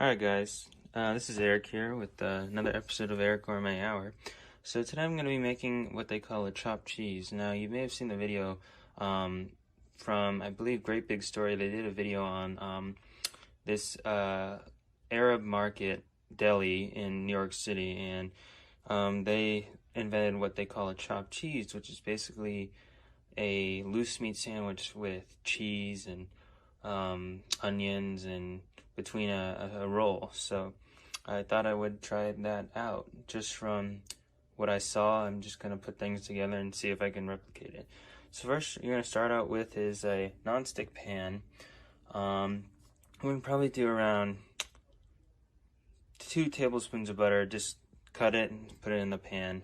Alright guys, this is Eric here with another episode of Eric Gourmet Hour. So today I'm going to be making what they call a chopped cheese. Now you may have seen the video from, I believe, Great Big Story. They did a video on this Arab market, Deli, in New York City, and they invented what they call a chopped cheese, which is basically a loose meat sandwich with cheese and onions and between a roll. So I thought I would try that out. Just from what I saw, I'm just going to put things together and see if I can replicate it. So first you're going to start out with is a non-stick pan. I'm going to probably do around 2 tablespoons of butter. Just cut it and put it in the pan.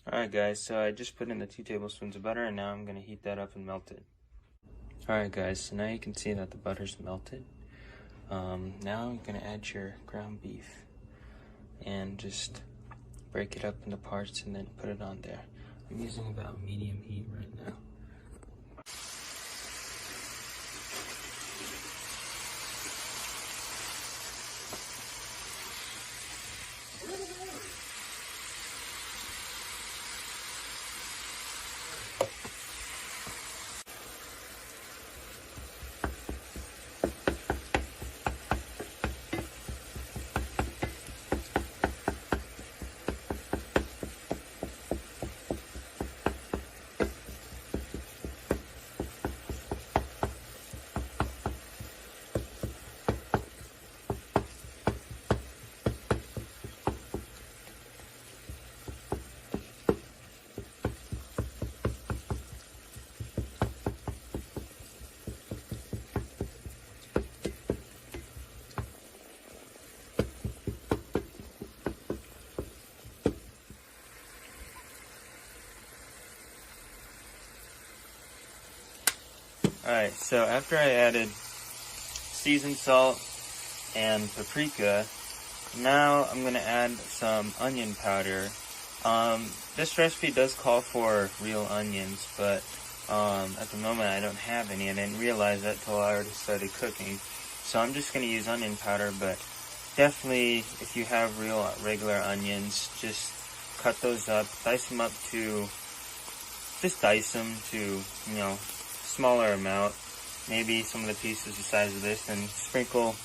Alright guys, so I just put in the 2 tablespoons of butter, and now I'm going to heat that up and melt it. Alright guys, so now you can see that the butter's melted. Now you're going to add your ground beef and just break it up into parts and then put it on there. I'm using about medium heat right now. Alright, so after I added seasoned salt and paprika, now I'm going to add some onion powder. This recipe does call for real onions, but at the moment I don't have any. I didn't realize that till I already started cooking. So I'm just going to use onion powder, but definitely if you have regular onions, just cut those up, dice them to, smaller amount, maybe some of the pieces the size of this, and sprinkle,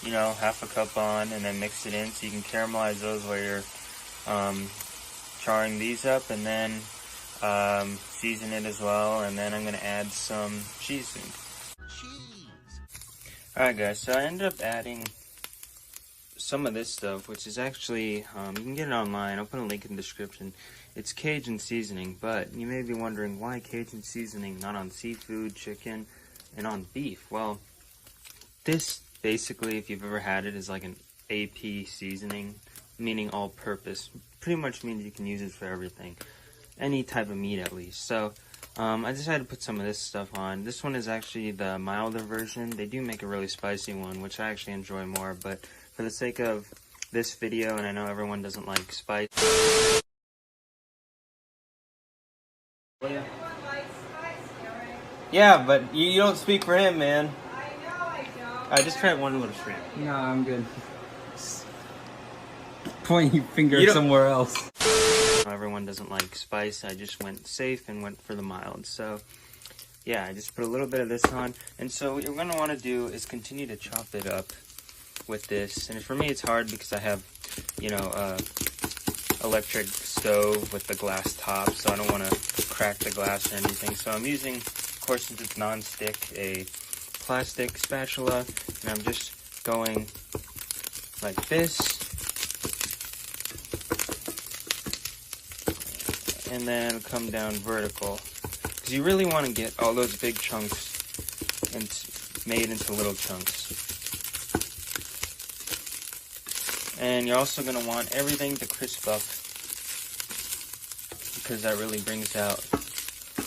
half a cup on, and then mix it in so you can caramelize those while you're charring these up, and then season it as well, and then I'm going to add some cheese. Alright guys, so I ended up adding some of this stuff, which is actually, you can get it online. I'll put a link in the description. It's Cajun Seasoning, but you may be wondering why Cajun Seasoning, not on seafood, chicken, and on beef. Well, this basically, if you've ever had it, is like an AP seasoning, meaning all-purpose. Pretty much means you can use it for everything, any type of meat at least. So I decided to put some of this stuff on. This one is actually the milder version. They do make a really spicy one, which I actually enjoy more, but for the sake of this video, and I know everyone doesn't like spice. Yeah, but you don't speak for him, man. I know I don't. I just tried one little shrimp. No, I'm good. Point your finger somewhere else. Everyone doesn't like spice. I just went safe and went for the mild. So, yeah, I just put a little bit of this on. And so what you're going to want to do is continue to chop it up with this. And for me, it's hard because I have, electric stove with the glass top, so I don't want to crack the glass or anything. So I'm using, of course, since it's non-stick, a plastic spatula, and I'm just going like this, and then it'll come down vertical, because you really want to get all those big chunks made into little chunks. And you're also going to want everything to crisp up, because that really brings out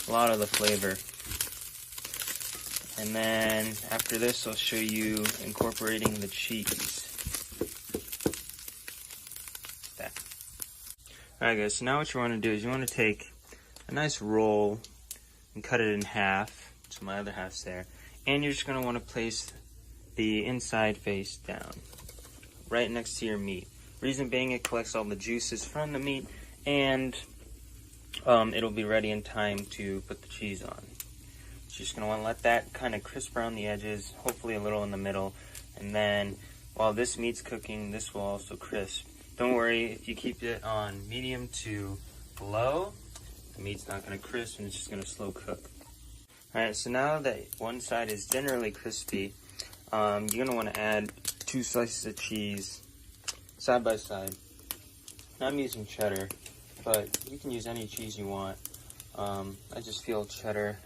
a lot of the flavor. And then after this, I'll show you incorporating the cheese. That. Alright guys, so now what you want to do is you want to take a nice roll and cut it in half, so my other half's there. And you're just going to want to place the inside face down, right next to your meat. Reason being, it collects all the juices from the meat, and it'll be ready in time to put the cheese on. So you're just going to want to let that kind of crisp around the edges, hopefully a little in the middle, and then while this meat's cooking, this will also crisp. Don't worry, if you keep it on medium to low, the meat's not going to crisp and it's just going to slow cook. Alright, so now that one side is generally crispy, you're going to want to add 2 slices of cheese side by side. Now I'm using cheddar, but you can use any cheese you want. I just feel cheddar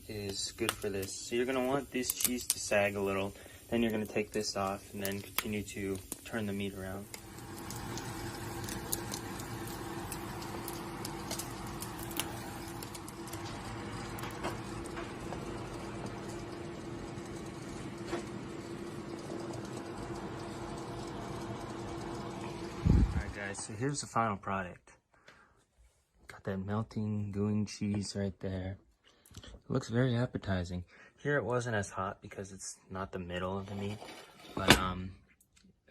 is good for this. So you're going to want this cheese to sag a little, then you're going to take this off and then continue to turn the meat around. Alright guys, so here's the final product. Got that melting, gooey cheese right there. It looks very appetizing. Here it wasn't as hot because it's not the middle of the meat, but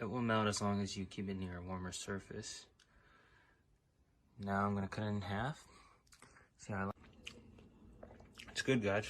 it will melt as long as you keep it near a warmer surface. Now I'm gonna cut it in half. See how I like it. It's good, guys.